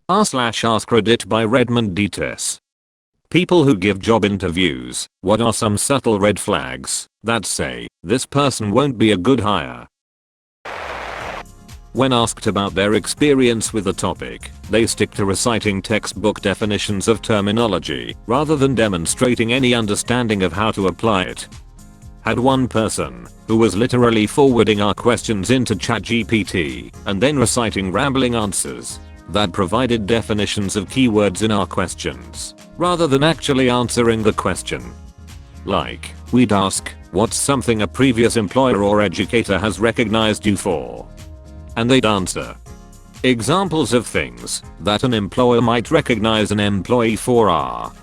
r/ask Reddit by Redmond Dts. People who give job interviews, what are some subtle red flags that say this person won't be a good hire? When asked about their experience with a topic, they stick to reciting textbook definitions of terminology rather than demonstrating any understanding of how to apply it. Had one person who was literally forwarding our questions into ChatGPT and then reciting rambling answers that provided definitions of keywords in our questions rather than actually answering the question. Like, we'd ask, what's something a previous employer or educator has recognized you for? And they'd answer. Examples of things that an employer might recognize an employee for are.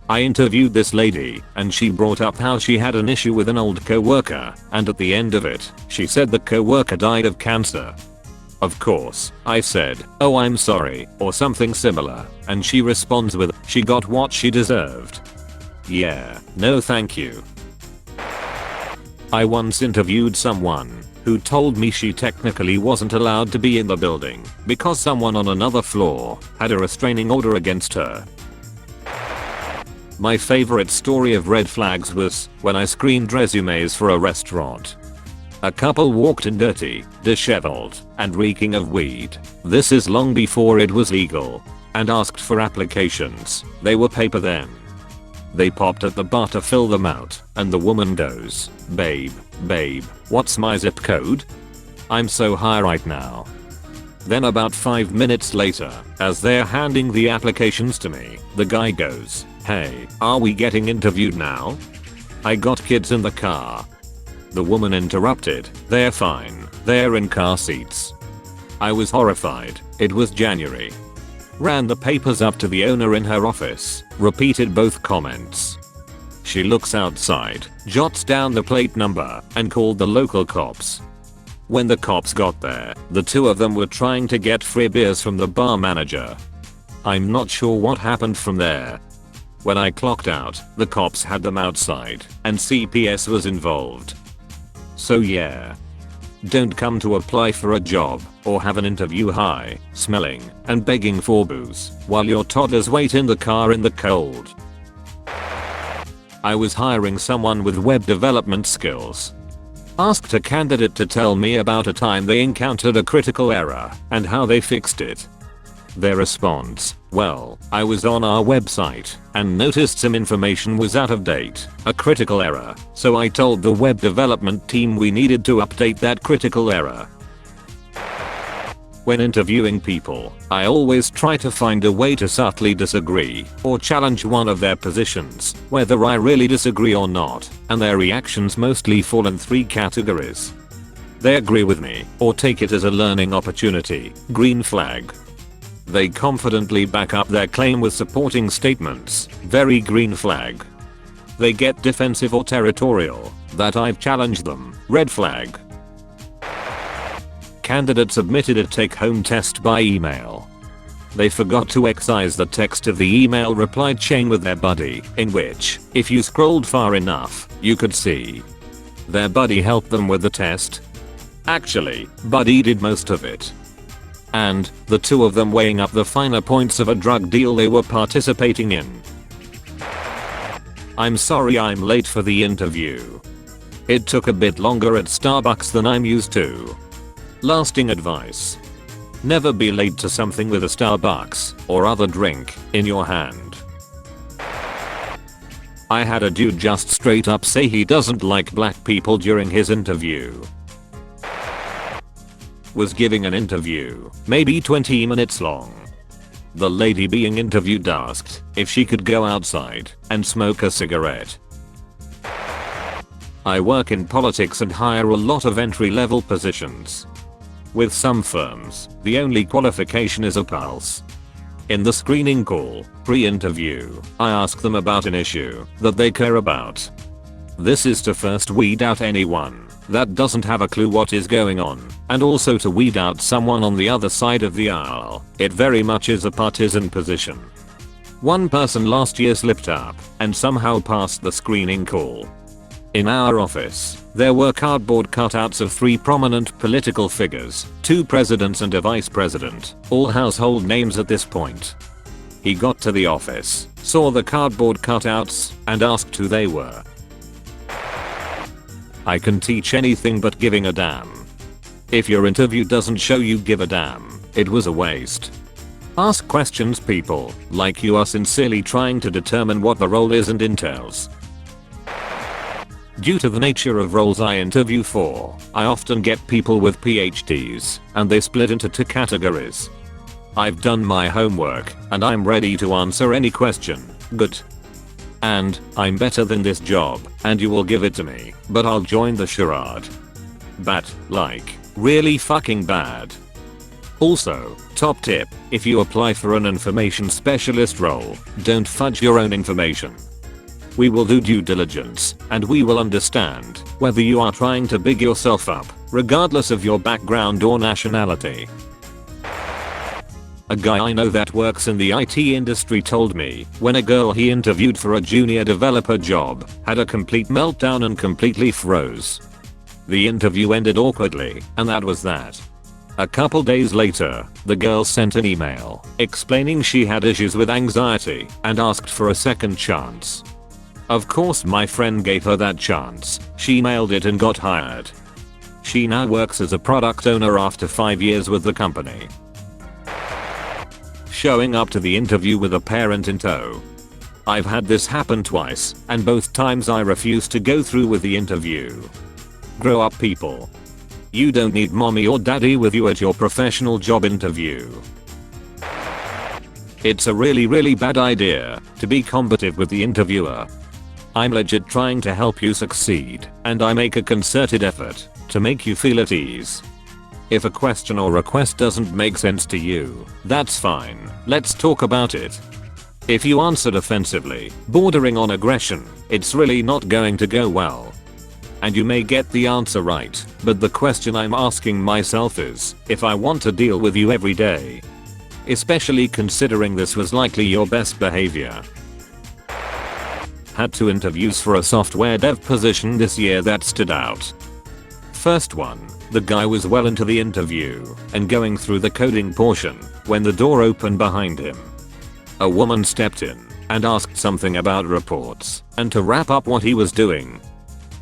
I interviewed this lady and she brought up how she had an issue with an old coworker, and at the end of it, she said the coworker died of cancer. Of course, I said, "Oh, I'm sorry," or something similar, and she responds with, "She got what she deserved." Yeah, no thank you. I once interviewed someone who told me she technically wasn't allowed to be in the building because someone on another floor had a restraining order against her. My favorite story of red flags was when I screened resumes for a restaurant. A couple walked in dirty, disheveled, and reeking of weed. This is long before it was legal. And asked for applications. They were paper then. They popped at the bar to fill them out, and the woman goes, babe, what's my zip code? I'm so high right now." Then about 5 minutes later, as they're handing the applications to me, the guy goes, "Hey, are we getting interviewed now? I got kids in the car." The woman interrupted, "They're fine, they're in car seats." I was horrified. It was January. Ran the papers up to the owner in her office, repeated both comments. She looks outside, jots down the plate number, and called the local cops. When the cops got there, the two of them were trying to get free beers from the bar manager. I'm not sure what happened from there. When I clocked out, the cops had them outside, and CPS was involved. So yeah. Don't come to apply for a job or have an interview high, smelling, and begging for booze while your toddlers wait in the car in the cold. I was hiring someone with web development skills. Asked a candidate to tell me about a time they encountered a critical error and how they fixed it. Their response, "Well, I was on our website and noticed some information was out of date, a critical error, so I told the web development team we needed to update that critical error." When interviewing people, I always try to find a way to subtly disagree or challenge one of their positions, whether I really disagree or not, and their reactions mostly fall in 3 categories. They agree with me or take it as a learning opportunity, green flag. They confidently back up their claim with supporting statements, very green flag. They get defensive or territorial, that I've challenged them, red flag. Candidate submitted a take-home test by email. They forgot to excise the text of the email reply chain with their buddy, in which, if you scrolled far enough, you could see. Their buddy helped them with the test. Actually, buddy did most of it. And, the two of them weighing up the finer points of a drug deal they were participating in. I'm sorry I'm late for the interview. It took a bit longer at Starbucks than I'm used to. Lasting advice. Never be late to something with a Starbucks or other drink in your hand. I had a dude just straight up say he doesn't like black people during his interview. Was giving an interview, maybe 20 minutes long. The lady being interviewed asked if she could go outside and smoke a cigarette. I work in politics and hire a lot of entry-level positions. With some firms, the only qualification is a pulse. In the screening call, pre-interview, I ask them about an issue that they care about. This is to first weed out anyone that doesn't have a clue what is going on, and also to weed out someone on the other side of the aisle. It very much is a partisan position. One person last year slipped up and somehow passed the screening call. In our office, There were cardboard cutouts of 3 prominent political figures, 2 presidents and a vice president, all household names at this point. He got to the office, saw the cardboard cutouts, and asked who they were. I can teach anything but giving a damn. If your interview doesn't show you give a damn, it was a waste. Ask questions, people, like you are sincerely trying to determine what the role is and entails. Due to the nature of roles I interview for, I often get people with PhDs, and they split into 2 categories. I've done my homework, and I'm ready to answer any question. Good. And, I'm better than this job, and you will give it to me, but I'll join the charade. Bad, like, really fucking bad. Also, top tip, if you apply for an information specialist role, don't fudge your own information. We will do due diligence, and we will understand whether you are trying to big yourself up, regardless of your background or nationality. A guy I know that works in the IT industry told me when a girl he interviewed for a junior developer job had a complete meltdown and completely froze. The interview ended awkwardly, and that was that. A couple days later, the girl sent an email explaining she had issues with anxiety and asked for a second chance. Of course my friend gave her that chance, she nailed it and got hired. She now works as a product owner after 5 years with the company. Showing up to the interview with a parent in tow. I've had this happen twice, and both times I refused to go through with the interview. Grow up, people. You don't need mommy or daddy with you at your professional job interview. It's a really bad idea to be combative with the interviewer. I'm legit trying to help you succeed, and I make a concerted effort to make you feel at ease. If a question or request doesn't make sense to you, that's fine, let's talk about it. If you answer defensively, bordering on aggression, it's really not going to go well. And you may get the answer right, but the question I'm asking myself is, if I want to deal with you every day. Especially considering this was likely your best behavior. Had 2 interviews for a software dev position this year that stood out. First one, the guy was well into the interview and going through the coding portion when the door opened behind him. A woman stepped in and asked something about reports and to wrap up what he was doing.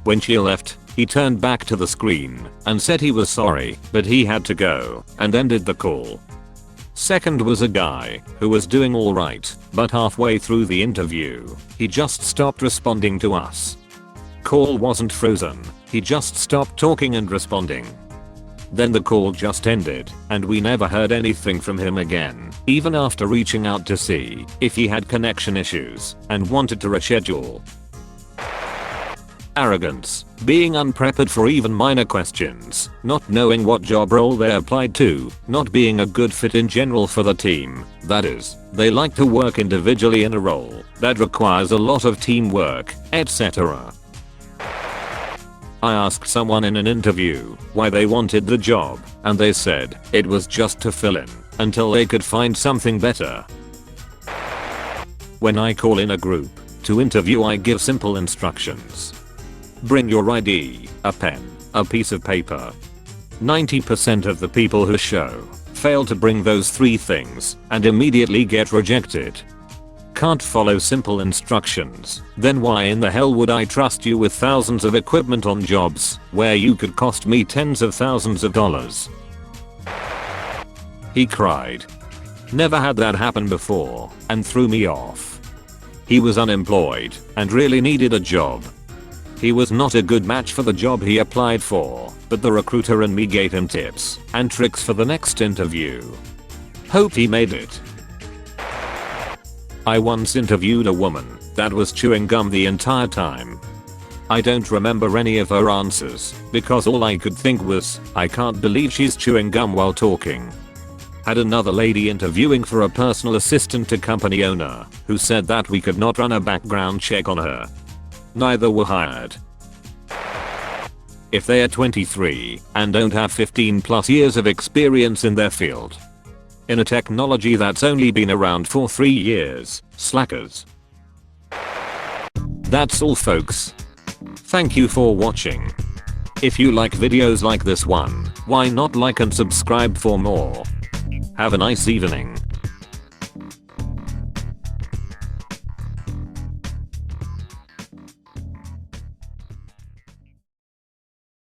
When she left, he turned back to the screen and said he was sorry, but he had to go, and ended the call. Second was a guy who was doing alright, but halfway through the interview, he just stopped responding to us. Call wasn't frozen, he just stopped talking and responding. Then the call just ended, and we never heard anything from him again, even after reaching out to see if he had connection issues and wanted to reschedule. Arrogance, being unprepared for even minor questions, not knowing what job role they applied to, not being a good fit in general for the team, that is, they like to work individually in a role that requires a lot of teamwork, etc. I asked someone in an interview why they wanted the job, and they said it was just to fill in until they could find something better. When I call in a group to interview, I give simple instructions. Bring your ID, a pen, a piece of paper. 90% of the people who show fail to bring those 3 things and immediately get rejected. Can't follow simple instructions, then why in the hell would I trust you with thousands of equipment on jobs where you could cost me tens of thousands of dollars? He cried. Never had that happen before, and threw me off. He was unemployed and really needed a job. He was not a good match for the job he applied for, but the recruiter and me gave him tips and tricks for the next interview. Hope he made it. I once interviewed a woman that was chewing gum the entire time. I don't remember any of her answers because all I could think was, I can't believe she's chewing gum while talking. Had another lady interviewing for a personal assistant to company owner who said that we could not run a background check on her. Neither were hired. If they are 23 and don't have 15+ years of experience in their field. In a technology that's only been around for 3 years, slackers. That's all, folks. Thank you for watching. If you like videos like this one, why not like and subscribe for more? Have a nice evening.